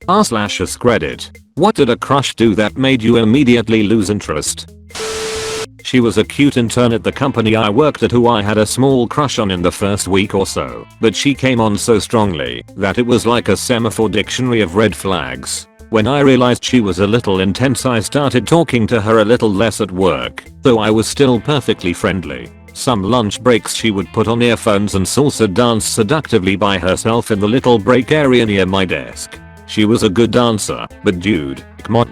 r/AksReddit. What did a crush do that made you immediately lose interest? She was a cute intern at the company I worked at who I had a small crush on in the first week or so, but she came on so strongly that it was like a semaphore dictionary of red flags. When I realized she was a little intense, I started talking to her a little less at work, though I was still perfectly friendly. Some lunch breaks she would put on earphones and salsa dance seductively by herself in the little break area near my desk. She was a good dancer, but dude, come on.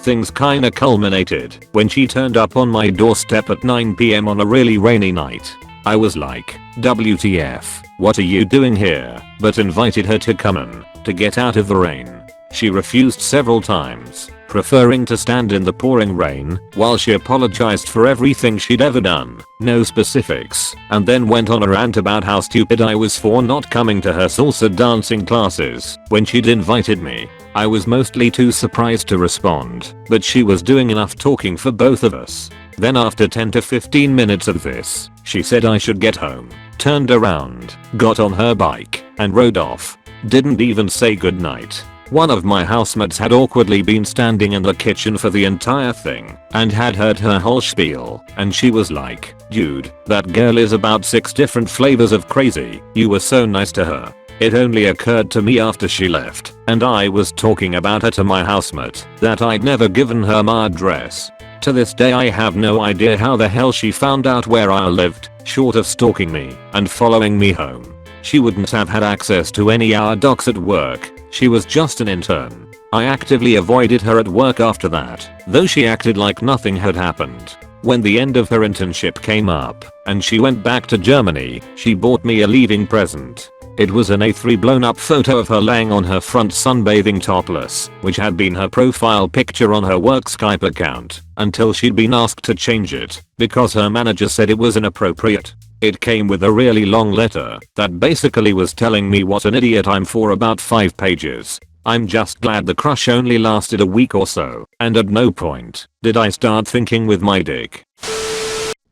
Things kinda culminated when she turned up on my doorstep at 9 PM on a really rainy night. I was like, WTF, what are you doing here? But invited her to come in, to get out of the rain. She refused several times, preferring to stand in the pouring rain while she apologized for everything she'd ever done, no specifics, and then went on a rant about how stupid I was for not coming to her salsa dancing classes when she'd invited me. I was mostly too surprised to respond, but she was doing enough talking for both of us. Then after 10 to 15 minutes of this, she said I should get home, turned around, got on her bike, and rode off. Didn't even say goodnight. One of my housemates had awkwardly been standing in the kitchen for the entire thing and had heard her whole spiel, and she was like, dude, that girl is about 6 different flavors of crazy, you were so nice to her. It only occurred to me after she left, and I was talking about her to my housemate, that I'd never given her my address. To this day I have no idea how the hell she found out where I lived, short of stalking me and following me home. She wouldn't have had access to any our docs at work. She was just an intern. I actively avoided her at work after that, though she acted like nothing had happened. When the end of her internship came up and she went back to Germany, she bought me a leaving present. It was an A3 blown up photo of her laying on her front sunbathing topless, which had been her profile picture on her work Skype account until she'd been asked to change it because her manager said it was inappropriate. It came with a really long letter that basically was telling me what an idiot I'm for about 5 pages. I'm just glad the crush only lasted a week or so, and at no point did I start thinking with my dick.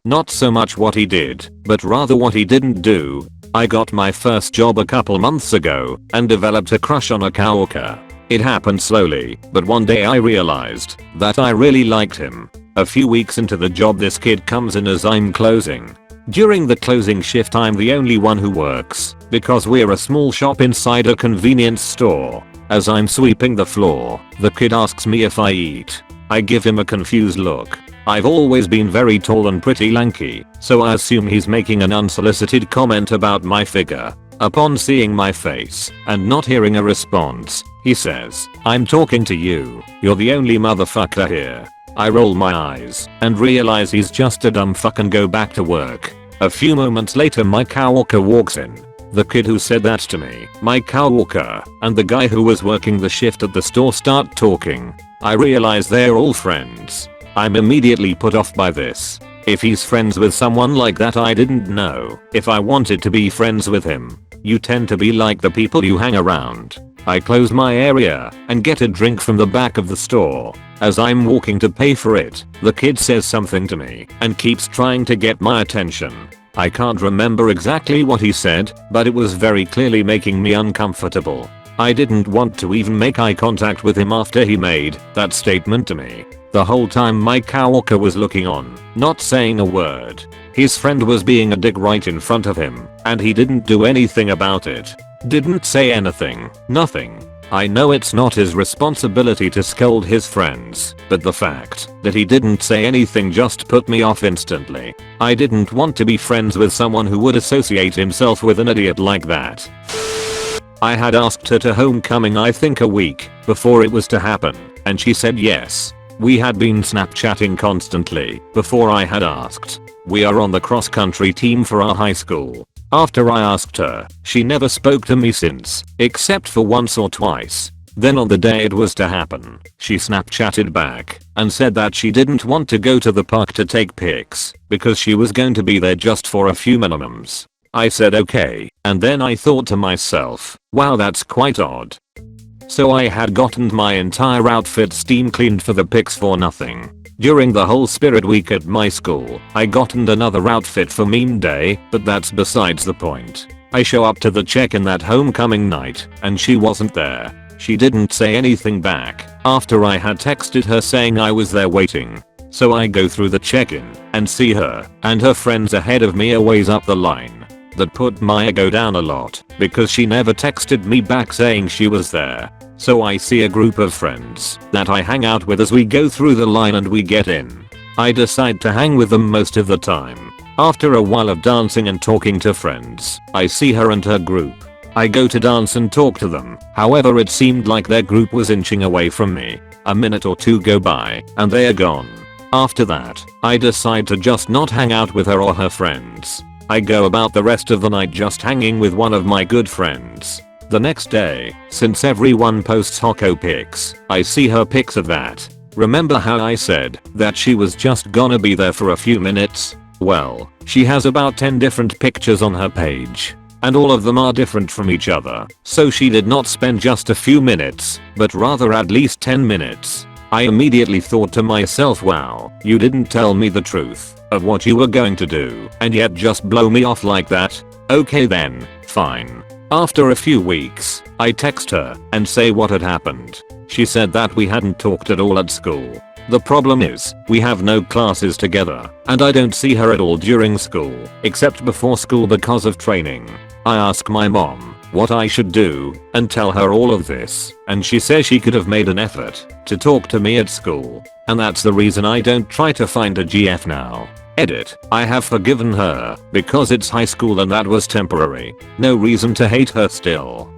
Not so much what he did, but rather what he didn't do. I got my first job a couple months ago and developed a crush on a coworker. It happened slowly, but one day I realized that I really liked him. A few weeks into the job, this kid comes in as I'm closing. During the closing shift I'm the only one who works because we're a small shop inside a convenience store. As I'm sweeping the floor, the kid asks me if I eat. I give him a confused look. I've always been very tall and pretty lanky, so I assume he's making an unsolicited comment about my figure. Upon seeing my face and not hearing a response, he says, "I'm talking to you. You're the only motherfucker here." I roll my eyes and realize he's just a dumb fuck and go back to work. A few moments later my coworker walks in. The kid who said that to me, my coworker, and the guy who was working the shift at the store start talking. I realize they're all friends. I'm immediately put off by this. If he's friends with someone like that, I didn't know if I wanted to be friends with him. You tend to be like the people you hang around. I close my area and get a drink from the back of the store. As I'm walking to pay for it, the kid says something to me and keeps trying to get my attention. I can't remember exactly what he said, but it was very clearly making me uncomfortable. I didn't want to even make eye contact with him after he made that statement to me. The whole time my coworker was looking on, not saying a word. His friend was being a dick right in front of him, and he didn't do anything about it. Didn't say anything, nothing. I know it's not his responsibility to scold his friends, but the fact that he didn't say anything just put me off instantly. I didn't want to be friends with someone who would associate himself with an idiot like that. I had asked her to homecoming I think a week before it was to happen, and she said yes. We had been Snapchatting constantly before I had asked. We are on the cross-country team for our high school. After I asked her, she never spoke to me since, except for once or twice. Then on the day it was to happen, she Snapchatted back and said that she didn't want to go to the park to take pics because she was going to be there just for a few minimums. I said okay, and then I thought to myself, wow, that's quite odd. So I had gotten my entire outfit steam cleaned for the pics for nothing. During the whole spirit week at my school, I gotten another outfit for meme day, but that's besides the point. I show up to the check-in that homecoming night, and she wasn't there. She didn't say anything back after I had texted her saying I was there waiting. So I go through the check-in and see her and her friends ahead of me a ways up the line. That put my ego down a lot because she never texted me back saying she was there. So I see a group of friends that I hang out with as we go through the line and we get in. I decide to hang with them most of the time. After a while of dancing and talking to friends, I see her and her group. I go to dance and talk to them, however it seemed like their group was inching away from me. A minute or two go by and they are gone. After that, I decide to just not hang out with her or her friends. I go about the rest of the night just hanging with one of my good friends. The next day, since everyone posts Hoko pics, I see her pics of that. Remember how I said that she was just gonna be there for a few minutes? Well, she has about 10 different pictures on her page. And all of them are different from each other, so she did not spend just a few minutes, but rather at least 10 minutes. I immediately thought to myself, wow, you didn't tell me the truth of what you were going to do and yet just blow me off like that? Okay then, fine. After a few weeks, I text her and say what had happened. She said that we hadn't talked at all at school. The problem is, we have no classes together, and I don't see her at all during school, except before school because of training. I ask my mom what I should do and tell her all of this, and she says she could have made an effort to talk to me at school, and that's the reason I don't try to find a GF now. Edit. I have forgiven her because it's high school and that was temporary. No reason to hate her still.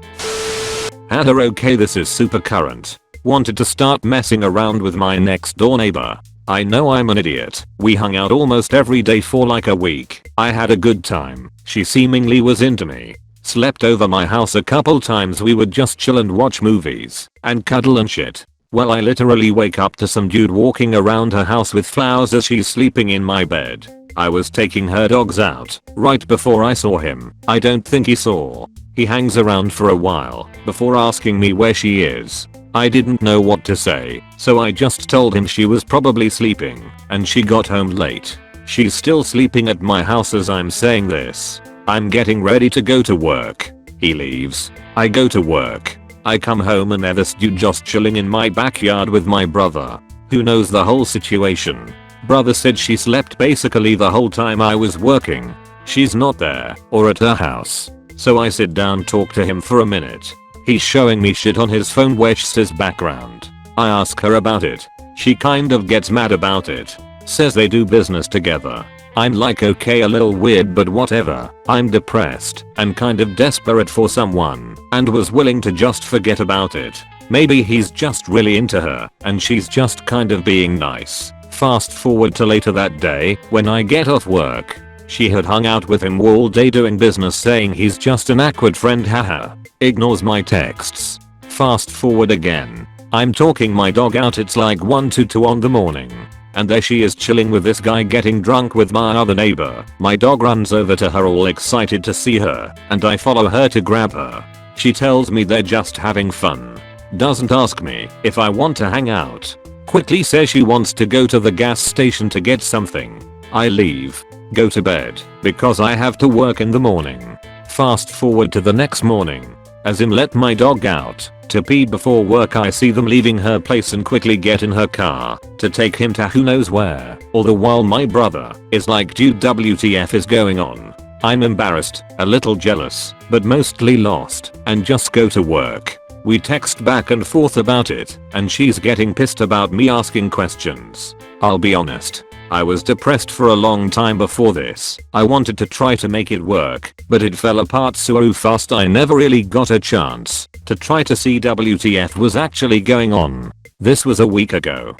Had her okay, this is super current. Wanted to start messing around with my next door neighbor. I know I'm an idiot. We hung out almost every day for like a week. I had a good time. She seemingly was into me. Slept over my house a couple times. We would just chill and watch movies and cuddle and shit. Well, I literally wake up to some dude walking around her house with flowers as she's sleeping in my bed. I was taking her dogs out right before I saw him. I don't think he saw. He hangs around for a while before asking me where she is. I didn't know what to say, so I just told him she was probably sleeping and she got home late. She's still sleeping at my house as I'm saying this. I'm getting ready to go to work. He leaves. I go to work. I come home and there's this dude just chilling in my backyard with my brother, who knows the whole situation. Brother said she slept basically the whole time I was working. She's not there or at her house. So I sit down, talk to him for a minute. He's showing me shit on his phone where she says background. I ask her about it. She kind of gets mad about it. Says they do business together. I'm like, okay, a little weird but whatever. I'm depressed and kind of desperate for someone and was willing to just forget about it. Maybe he's just really into her and she's just kind of being nice. Fast forward to later that day when I get off work. She had hung out with him all day doing business, saying he's just an awkward friend, haha. Ignores my texts. Fast forward again. I'm talking my dog out, it's like 1-2 in the morning. And there she is chilling with this guy getting drunk with my other neighbor. My dog runs over to her all excited to see her, and I follow her to grab her. She tells me they're just having fun. Doesn't ask me if I want to hang out. Quickly says she wants to go to the gas station to get something. I leave. Go to bed because I have to work in the morning. Fast forward to the next morning. As in let my dog out to pee before work, I see them leaving her place and quickly get in her car to take him to who knows where. All the while my brother is like, dude, WTF is going on? I'm embarrassed, a little jealous, but mostly lost, and just go to work. We text back and forth about it, and she's getting pissed about me asking questions. I'll be honest. I was depressed for a long time before this. I wanted to try to make it work, but it fell apart so fast I never really got a chance to try to see WTF was actually going on. This was a week ago.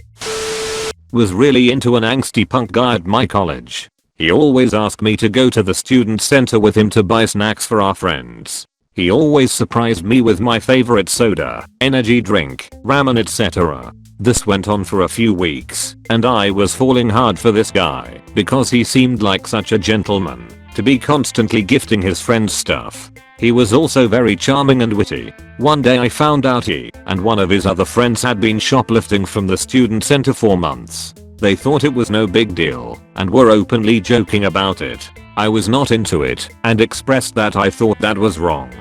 Was really into an angsty punk guy at my college. He always asked me to go to the student center with him to buy snacks for our friends. He always surprised me with my favorite soda, energy drink, ramen, etc. This went on for a few weeks, and I was falling hard for this guy because he seemed like such a gentleman to be constantly gifting his friends stuff. He was also very charming and witty. One day I found out he and one of his other friends had been shoplifting from the student center for months. They thought it was no big deal and were openly joking about it. I was not into it and expressed that I thought that was wrong.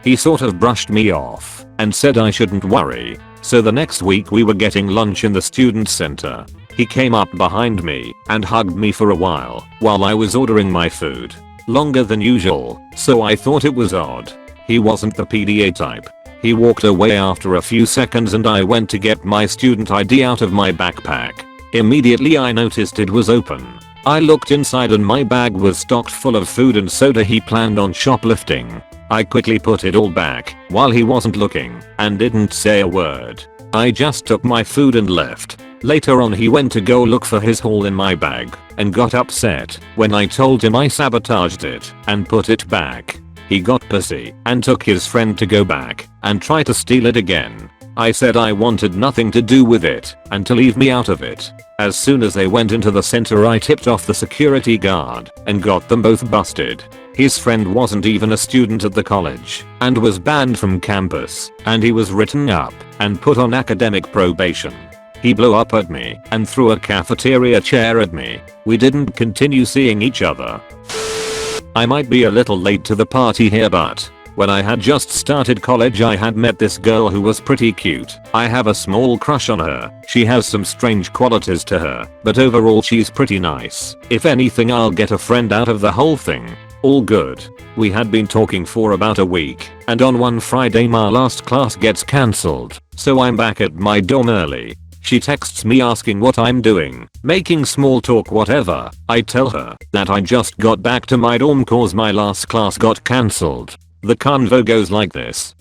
He sort of brushed me off and said I shouldn't worry. So the next week we were getting lunch in the student center. He came up behind me and hugged me for a while I was ordering my food. Longer than usual, so I thought it was odd. He wasn't the PDA type. He walked away after a few seconds and I went to get my student ID out of my backpack. Immediately I noticed it was open. I looked inside and my bag was stocked full of food and soda he planned on shoplifting. I quickly put it all back while he wasn't looking and didn't say a word. I just took my food and left. Later on he went to go look for his haul in my bag and got upset when I told him I sabotaged it and put it back. He got pissy and took his friend to go back and try to steal it again. I said I wanted nothing to do with it and to leave me out of it. As soon as they went into the center I tipped off the security guard and got them both busted. His friend wasn't even a student at the college and was banned from campus, and he was written up and put on academic probation. He blew up at me and threw a cafeteria chair at me. We didn't continue seeing each other. I might be a little late to the party here, but when I had just started college I had met this girl who was pretty cute. I have a small crush on her. She has some strange qualities to her, but overall she's pretty nice. If anything I'll get a friend out of the whole thing. All good. We had been talking for about a week, and on one Friday my last class gets cancelled, so I'm back at my dorm early. She texts me asking what I'm doing, making small talk whatever. I tell her that I just got back to my dorm cause my last class got cancelled. The convo goes like this.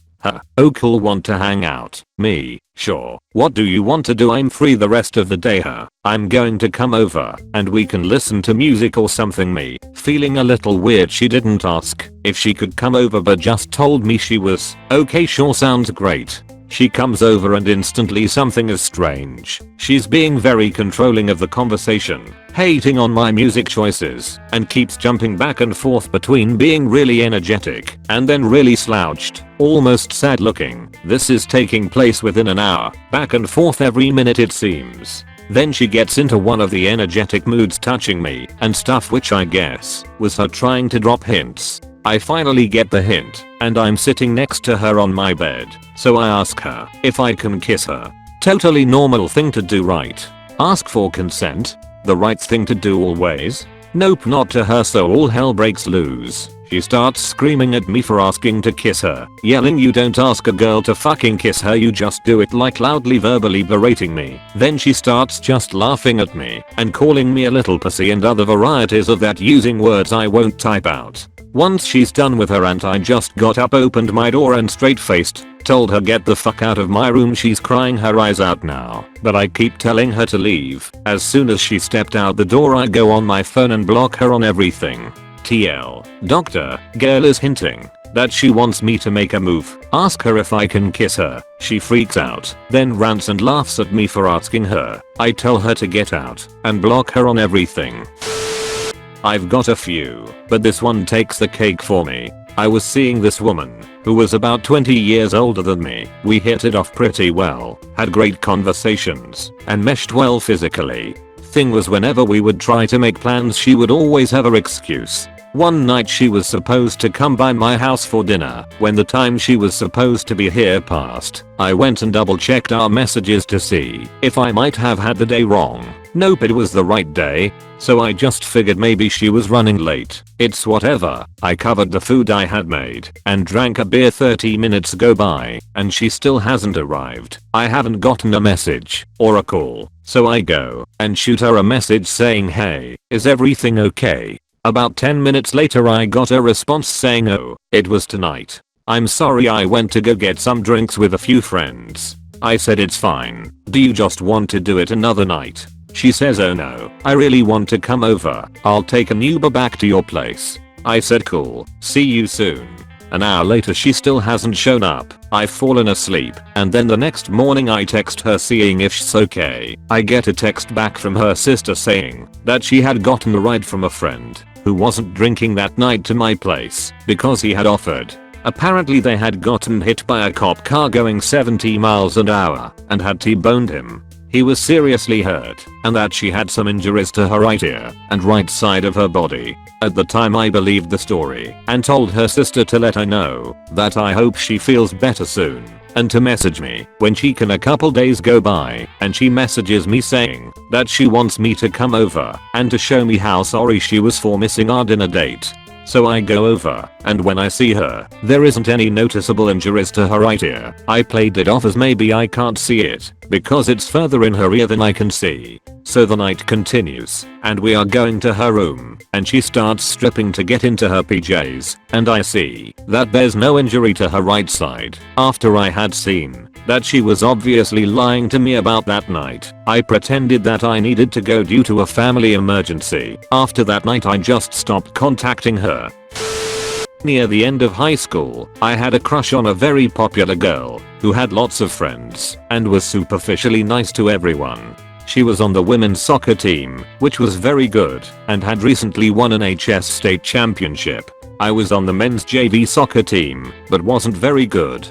Oh cool, want to hang out? Me, sure. What do you want to do? I'm free the rest of the day. I'm going to come over and we can listen to music or something. Me, feeling a little weird, she didn't ask if she could come over but just told me she was. Okay, sure, sounds great. She comes over and instantly something is strange. She's being very controlling of the conversation, hating on my music choices, and keeps jumping back and forth between being really energetic and then really slouched, almost sad looking. This is taking place within an hour, back and forth every minute it seems. Then she gets into one of the energetic moods touching me and stuff, which I guess was her trying to drop hints. I finally get the hint and I'm sitting next to her on my bed, so I ask her if I can kiss her. Totally normal thing to do, right? Ask for consent? The right thing to do always? Nope, not to her, so all hell breaks loose. She starts screaming at me for asking to kiss her, yelling you don't ask a girl to fucking kiss her, you just do it, like loudly verbally berating me. Then she starts just laughing at me and calling me a little pussy and other varieties of that, using words I won't type out. Once she's done with her rant I just got up, opened my door and straight faced told her get the fuck out of my room. She's crying her eyes out now, but I keep telling her to leave. As soon as she stepped out the door I go on my phone and block her on everything. TL. Doctor, girl is hinting that she wants me to make a move. Ask her if I can kiss her. She freaks out, then rants and laughs at me for asking her. I tell her to get out and block her on everything. I've got a few, but this one takes the cake for me. I was seeing this woman who was about 20 years older than me. We hit it off pretty well, had great conversations, and meshed well physically. Thing was, whenever we would try to make plans she would always have her excuse. One night she was supposed to come by my house for dinner. When the time she was supposed to be here passed, I went and double checked our messages to see if I might have had the day wrong. Nope, it was the right day. So I just figured maybe she was running late. It's whatever. I covered the food I had made and drank a beer. 30 minutes go by and she still hasn't arrived. I haven't gotten a message or a call. So I go and shoot her a message saying, hey, is everything okay? About 10 minutes later I got a response saying, oh, it was tonight. I'm sorry, I went to go get some drinks with a few friends. I said it's fine. Do you just want to do it another night? She says, oh no, I really want to come over. I'll take an Uber back to your place. I said cool, see you soon. An hour later she still hasn't shown up. I've fallen asleep, and then the next morning I text her seeing if she's okay. I get a text back from her sister saying that she had gotten a ride from a friend who wasn't drinking that night to my place because he had offered. Apparently they had gotten hit by a cop car going 70 miles an hour and had T-boned him. he was seriously hurt and that she had some injuries to her right ear and right side of her body. At the time I believed the story and told her sister to let her know that I hope she feels better soon and to message me when she can. A couple days go by and she messages me saying that she wants me to come over and to show me how sorry she was for missing our dinner date. So I go over, and when I see her, there isn't any noticeable injuries to her right ear. I played it off as maybe I can't see it, because it's further in her ear than I can see. So the night continues, and we are going to her room, and she starts stripping to get into her PJs, and I see that there's no injury to her right side. After I had seen that she was obviously lying to me about that night, I pretended that I needed to go due to a family emergency. After that night I just stopped contacting her. Near the end of high school, I had a crush on a very popular girl who had lots of friends and was superficially nice to everyone. She was on the women's soccer team, which was very good, and had recently won an HS state championship. I was on the men's JV soccer team, but wasn't very good.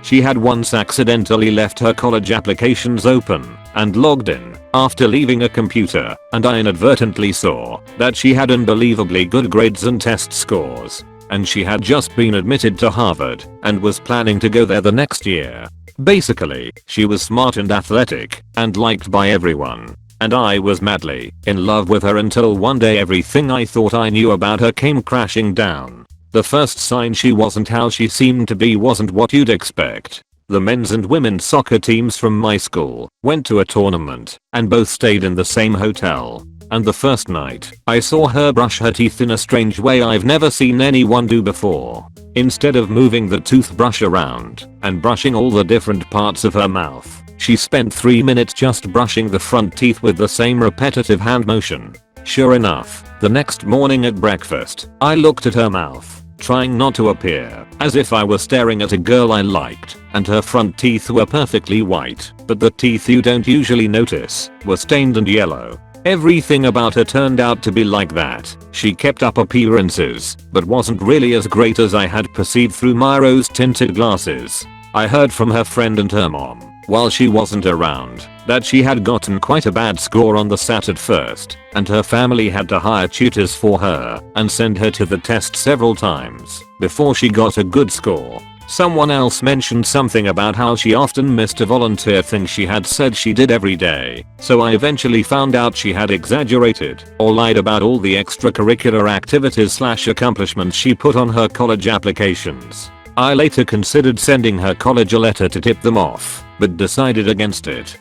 She had once accidentally left her college applications open and logged in after leaving a computer, and I inadvertently saw that she had unbelievably good grades and test scores, and she had just been admitted to Harvard and was planning to go there the next year. Basically, she was smart and athletic and liked by everyone, and I was madly in love with her until one day everything I thought I knew about her came crashing down. The first sign she wasn't how she seemed to be wasn't what you'd expect. The men's and women's soccer teams from my school went to a tournament and both stayed in the same hotel. And the first night, I saw her brush her teeth in a strange way I've never seen anyone do before. Instead of moving the toothbrush around and brushing all the different parts of her mouth, she spent 3 minutes just brushing the front teeth with the same repetitive hand motion. Sure enough, the next morning at breakfast, I looked at her mouth, trying not to appear as if I was staring at a girl I liked, and her front teeth were perfectly white, but the teeth you don't usually notice were stained and yellow. Everything about her turned out to be like that. She kept up appearances, but wasn't really as great as I had perceived through my rose-tinted glasses. I heard from her friend and her mom, while she wasn't around, that she had gotten quite a bad score on the SAT at first, and her family had to hire tutors for her and send her to the test several times before she got a good score. Someone else mentioned something about how she often missed a volunteer thing she had said she did every day, so I eventually found out she had exaggerated or lied about all the extracurricular activities / accomplishments she put on her college applications. I later considered sending her college a letter to tip them off, but decided against it.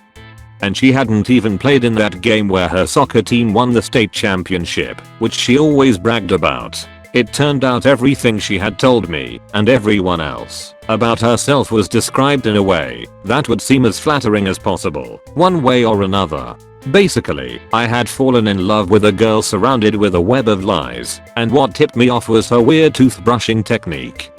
And she hadn't even played in that game where her soccer team won the state championship, which she always bragged about. It turned out everything she had told me and everyone else about herself was described in a way that would seem as flattering as possible, one way or another. Basically, I had fallen in love with a girl surrounded with a web of lies, and what tipped me off was her weird toothbrushing technique.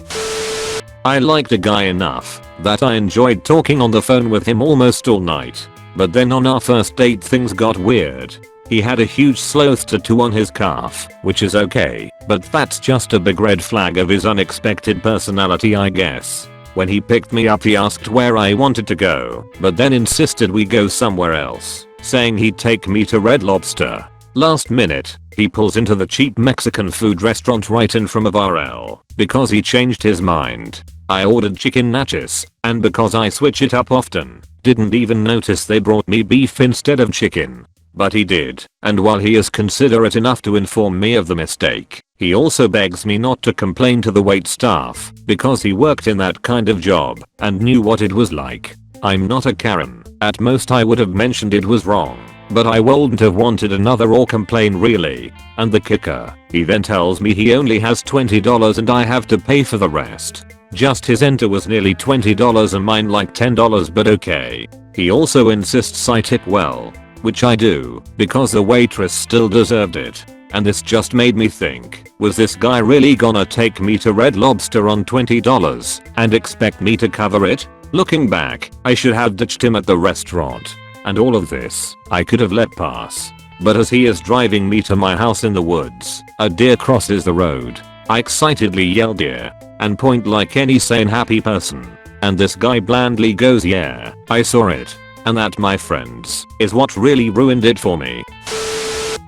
I liked a guy enough that I enjoyed talking on the phone with him almost all night, but then on our first date things got weird. He had a huge sloth tattoo on his calf, which is okay, but that's just a big red flag of his unexpected personality I guess. When he picked me up he asked where I wanted to go, but then insisted we go somewhere else, saying he'd take me to Red Lobster. Last minute, he pulls into the cheap Mexican food restaurant right in front of RL, because he changed his mind. I ordered chicken nachos, and because I switch it up often, didn't even notice they brought me beef instead of chicken. But he did, and while he is considerate enough to inform me of the mistake, he also begs me not to complain to the wait staff because he worked in that kind of job and knew what it was like. I'm not a Karen. At most I would have mentioned it was wrong, but I wouldn't have wanted another or complain really. And the kicker, he then tells me he only has $20 and I have to pay for the rest. Just his enter was nearly $20 and mine like $10, but okay. He also insists I tip well, which I do, because the waitress still deserved it. And this just made me think, was this guy really gonna take me to Red Lobster on $20 and expect me to cover it? Looking back, I should have ditched him at the restaurant. And all of this, I could have let pass. But as he is driving me to my house in the woods, a deer crosses the road. I excitedly yell deer, and point like any sane happy person. And this guy blandly goes, yeah, I saw it. And that, my friends, is what really ruined it for me.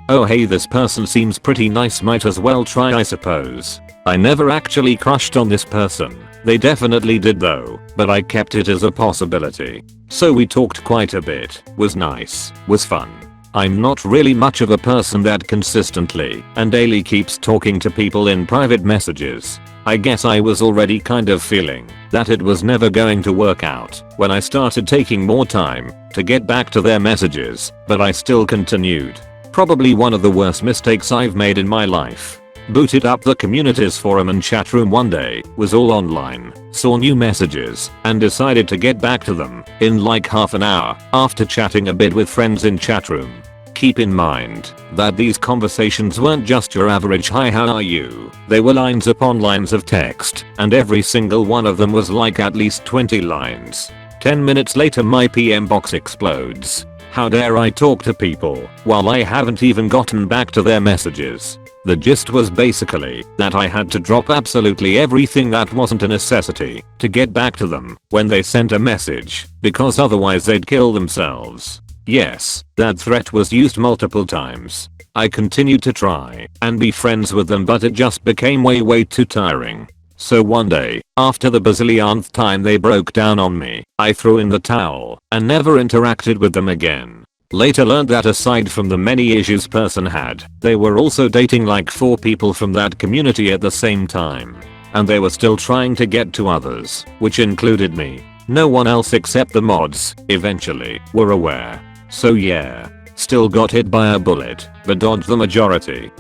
Oh hey, this person seems pretty nice, might as well try I suppose. I never actually crushed on this person. They definitely did though, but I kept it as a possibility. So we talked quite a bit, was nice, was fun. I'm not really much of a person that consistently and daily keeps talking to people in private messages. I guess I was already kind of feeling that it was never going to work out when I started taking more time to get back to their messages, but I still continued. Probably one of the worst mistakes I've made in my life. Booted up the community's forum and chat room one day, was all online, saw new messages, and decided to get back to them in like half an hour after chatting a bit with friends in chat room. Keep in mind that these conversations weren't just your average hi how are you, they were lines upon lines of text, and every single one of them was like at least 20 lines. 10 minutes later my PM box explodes. How dare I talk to people while I haven't even gotten back to their messages? The gist was basically that I had to drop absolutely everything that wasn't a necessity to get back to them when they sent a message, because otherwise they'd kill themselves. Yes, that threat was used multiple times. I continued to try and be friends with them, but it just became way too tiring. So one day, after the bazillionth time they broke down on me, I threw in the towel and never interacted with them again. Later learned that aside from the many issues person had, they were also dating like 4 people from that community at the same time. And they were still trying to get to others, which included me. No one else except the mods, eventually, were aware. So yeah, still got hit by a bullet, but dodged the majority.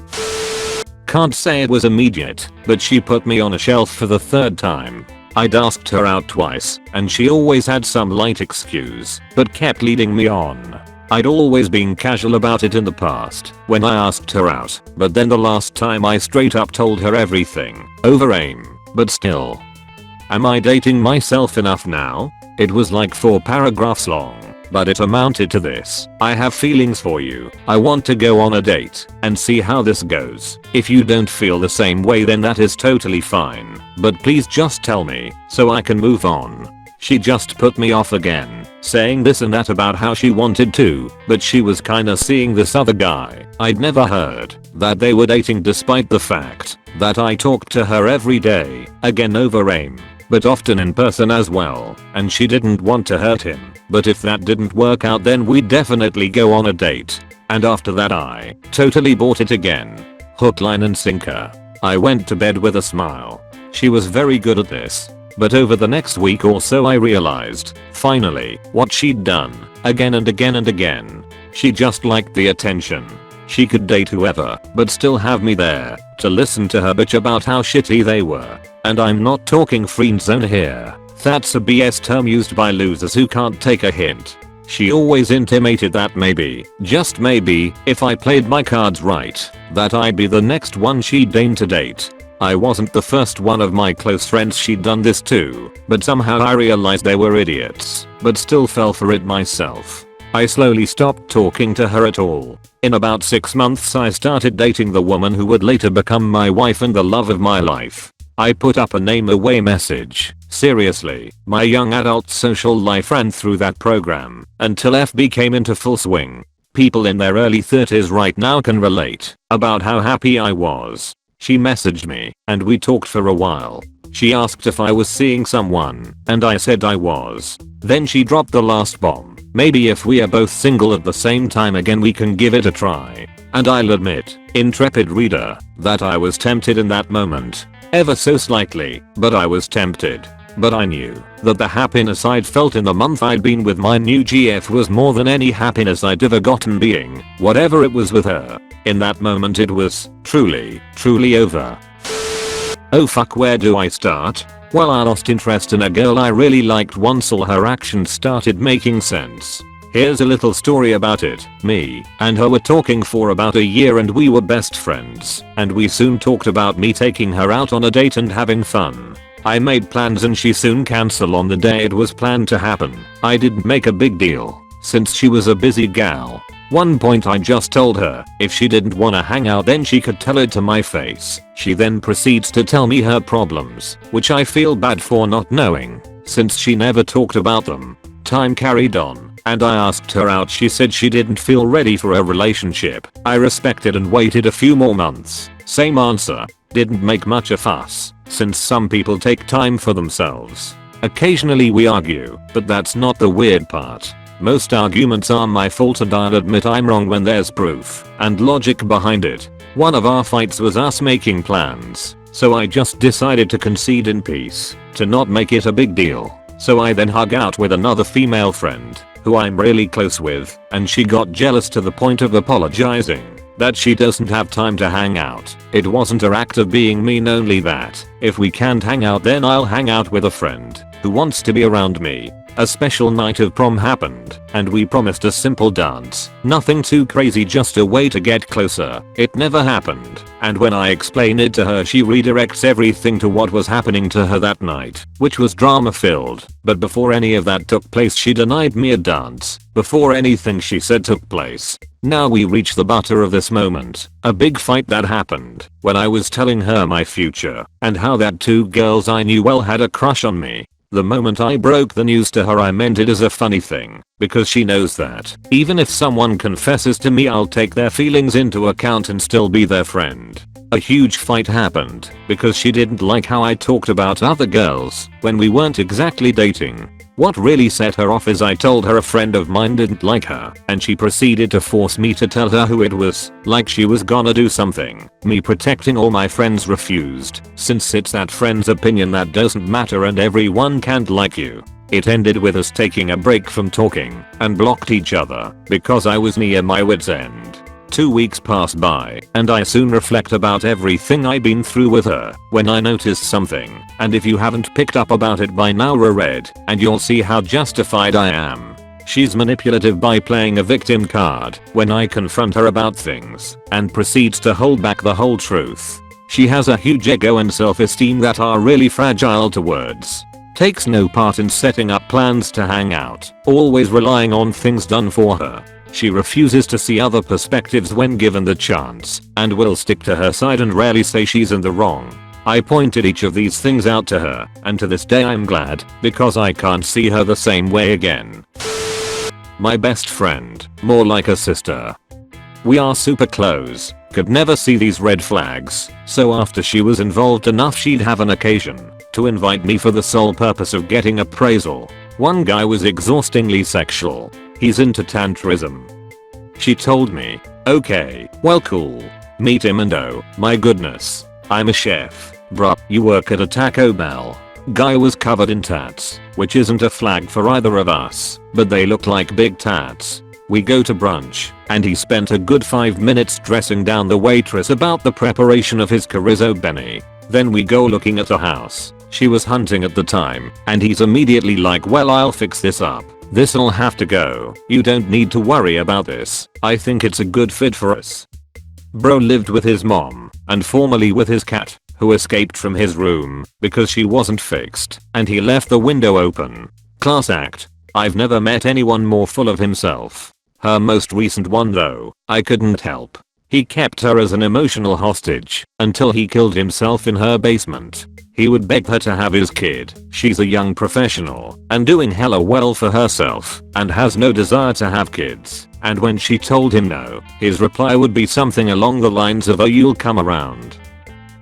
Can't say it was immediate, but she put me on a shelf for the 3rd time. I'd asked her out twice, and she always had some light excuse, but kept leading me on. I'd always been casual about it in the past when I asked her out, but then the last time I straight up told her everything, over AIM, but still. Am I dating myself enough now? It was like 4 paragraphs long, but it amounted to this: I have feelings for you, I want to go on a date and see how this goes. If you don't feel the same way then that is totally fine, but please just tell me so I can move on. She just put me off again, saying this and that about how she wanted to, but she was kinda seeing this other guy. I'd never heard that they were dating despite the fact that I talked to her every day, again over AIM, but often in person as well, and she didn't want to hurt him. But if that didn't work out then we'd definitely go on a date. And after that I totally bought it again. Hook, line and sinker. I went to bed with a smile. She was very good at this. But over the next week or so I realized, finally, what she'd done, again and again and again. She just liked the attention. She could date whoever, but still have me there to listen to her bitch about how shitty they were. And I'm not talking friend zone here. That's a BS term used by losers who can't take a hint. She always intimated that maybe, just maybe, if I played my cards right, that I'd be the next one she'd deign to date. I wasn't the first one of my close friends she'd done this to, but somehow I realized they were idiots, but still fell for it myself. I slowly stopped talking to her at all. In about 6 months I started dating the woman who would later become my wife and the love of my life. I put up a name away message. Seriously, my young adult social life ran through that program until FB came into full swing. People in their early 30s right now can relate about how happy I was. She messaged me and we talked for a while. She asked if I was seeing someone and I said I was. Then she dropped the last bomb. Maybe if we are both single at the same time again we can give it a try. And I'll admit, intrepid reader, that I was tempted in that moment. Ever so slightly, but I was tempted. But I knew that the happiness I'd felt in the month I'd been with my new GF was more than any happiness I'd ever gotten being whatever it was with her. In that moment it was truly over. Oh fuck, where do I start? Well, I lost interest in a girl I really liked once all her actions started making sense. Here's a little story about it. Me and her were talking for about a year and we were best friends, and we soon talked about me taking her out on a date and having fun. I made plans and she soon canceled on the day it was planned to happen. I didn't make a big deal, since she was a busy gal. One point I just told her if she didn't wanna hang out then she could tell it to my face. She then proceeds to tell me her problems, which I feel bad for not knowing, since she never talked about them. Time carried on, and I asked her out. She said she didn't feel ready for a relationship. I respected and waited a few more months. Same answer. Didn't make much a fuss, since some people take time for themselves. Occasionally we argue, but that's not the weird part. Most arguments are my fault and I'll admit I'm wrong when there's proof and logic behind it. One of our fights was us making plans, so I just decided to concede in peace, to not make it a big deal. So I then hung out with another female friend, who I'm really close with, and she got jealous to the point of apologizing that she doesn't have time to hang out. It wasn't her act of being mean, only that if we can't hang out then I'll hang out with a friend who wants to be around me. A special night of prom happened, and we promised a simple dance. Nothing too crazy, just a way to get closer. It never happened, and when I explain it to her she redirects everything to what was happening to her that night, which was drama filled. But before any of that took place she denied me a dance, before anything she said took place. Now we reach the butter of this moment, a big fight that happened when I was telling her my future and how that two girls I knew well had a crush on me. The moment I broke the news to her I meant it as a funny thing, because she knows that even if someone confesses to me I'll take their feelings into account and still be their friend. A huge fight happened because she didn't like how I talked about other girls when we weren't exactly dating. What really set her off is I told her a friend of mine didn't like her, and she proceeded to force me to tell her who it was, like she was gonna do something. Me protecting all my friends refused, since it's that friend's opinion that doesn't matter and everyone can't like you. It ended with us taking a break from talking and blocked each other because I was near my wit's end. 2 weeks passed by, and I soon reflect about everything I've been through with her when I notice something, and if you haven't picked up about it by now, reread, and you'll see how justified I am. She's manipulative by playing a victim card when I confront her about things, and proceeds to hold back the whole truth. She has a huge ego and self-esteem that are really fragile to words. Takes no part in setting up plans to hang out, always relying on things done for her. She refuses to see other perspectives when given the chance, and will stick to her side and rarely say she's in the wrong. I pointed each of these things out to her, and to this day I'm glad, because I can't see her the same way again. My best friend, more like a sister. We are super close, could never see these red flags, so after she was involved enough she'd have an occasion to invite me for the sole purpose of getting appraisal. One guy was exhaustingly sexual. He's into tantrism. She told me, okay, well cool. Meet him and oh my goodness, I'm a chef. Bruh, you work at a Taco Bell. Guy was covered in tats, which isn't a flag for either of us, but they look like big tats. We go to brunch, and he spent a good 5 minutes dressing down the waitress about the preparation of his chorizo bene. Then we go looking at a house. She was hunting at the time, and he's immediately like, well, I'll fix this up. This'll have to go. You don't need to worry about this. I think it's a good fit for us. Bro lived with his mom, and formerly with his cat, who escaped from his room because she wasn't fixed, and he left the window open. Class act. I've never met anyone more full of himself. Her most recent one though, I couldn't help. He kept her as an emotional hostage until he killed himself in her basement. He would beg her to have his kid. She's a young professional and doing hella well for herself and has no desire to have kids. And when she told him no, his reply would be something along the lines of, oh, you'll come around.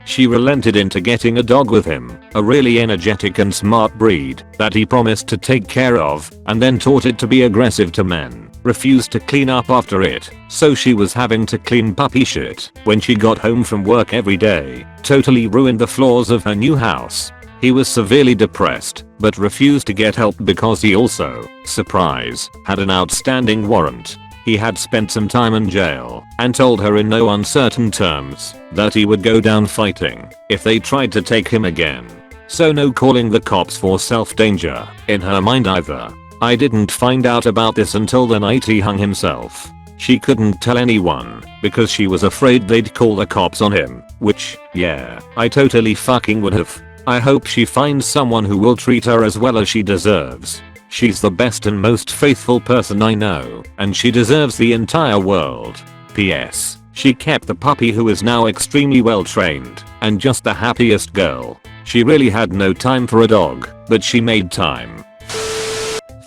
She relented into getting a dog with him, a really energetic and smart breed that he promised to take care of, and then taught it to be aggressive to men, refused to clean up after it, so she was having to clean puppy shit when she got home from work every day, totally ruined the floors of her new house. He was severely depressed, but refused to get help because he also, surprise, had an outstanding warrant. He had spent some time in jail and told her in no uncertain terms that he would go down fighting if they tried to take him again. So no calling the cops for self-danger in her mind either. I didn't find out about this until the night he hung himself. She couldn't tell anyone because she was afraid they'd call the cops on him, which, yeah, I totally fucking would have. I hope she finds someone who will treat her as well as she deserves. She's the best and most faithful person I know, and she deserves the entire world. P.S. She kept the puppy, who is now extremely well trained and just the happiest girl. She really had no time for a dog, but she made time.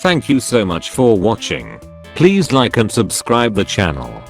Thank you so much for watching. Please like and subscribe the channel.